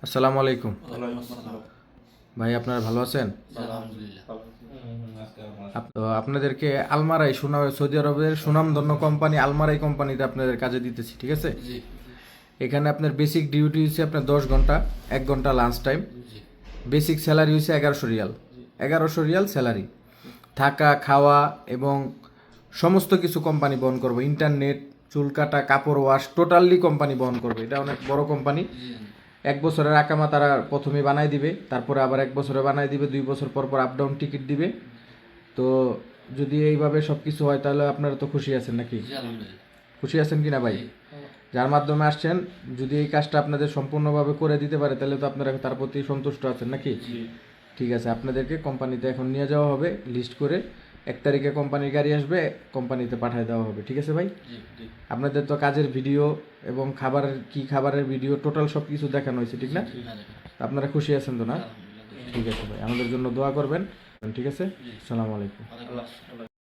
আসসালামু আলাইকুম ওয়ালাইকুম আসসালাম। ভাই, আপনারা ভালো আছেন? আলহামদুলিল্লাহ। তো আপনাদেরকে আলমারাই সৌদি আরবের সুনামধন্য কোম্পানি আলমারাই কোম্পানিতে আপনাদের কাজে দিতেছি, ঠিক আছে? জি এখানে আপনার বেসিক ডিউটি হচ্ছে আপনার 10 ঘন্টা, 1 ঘন্টা লাঞ্চ টাইম। জি বেসিক স্যালারি হচ্ছে 1100 রিয়াল। 1100 Real salary. থাকা, খাওয়া এবং সমস্ত কিছু কোম্পানি বহন করবে। ইন্টারনেট, চুল কাটা, কাপড় ওয়াশ, টোটালি কোম্পানি বহন করবে। এটা অনেক বড় কোম্পানি। জি 1 বছরের আকামা তারা প্রথমে বানাই দিবে, তারপরে আবার 1 বছরে বানাই দিবে, 2 বছর পর পর আপ ডাউন টিকিট দিবে। তো যদি এইভাবে সব কিছু হয় তাহলে আপনারা তো খুশি আছেন নাকি? জি আলহামদুলিল্লাহ। খুশি আছেন কি না ভাই? যার মাধ্যমে আসছেন, যদি এই কাজটা আপনাদের সম্পূর্ণভাবে করে দিতে পারে তাহলে তো আপনারা তার প্রতি সন্তুষ্ট আছেন নাকি? ঠিক আছে, আপনাদেরকে কোম্পানিতে এখন নিয়ে যাওয়া হবে লিস্ট করে। 1 তারিখে কোম্পানির গাড়ি আসবে, কোম্পানিতে পাঠিয়ে দেওয়া হবে, ঠিক আছে ভাই? জি জি আপনাদের তো কাজের ভিডিও এবং খাবারের ভিডিও টোটাল সব কিছু দেখানো হয়েছে, ঠিক না? তা আপনারা খুশি আছেন তো না? আলহামদুলিল্লাহ। ঠিক আছে ভাই, আমাদের জন্য দোয়া করবেন, ঠিক আছে? জি। আসসালামু আলাইকুম। ওয়ালাইকুম আসসালাম।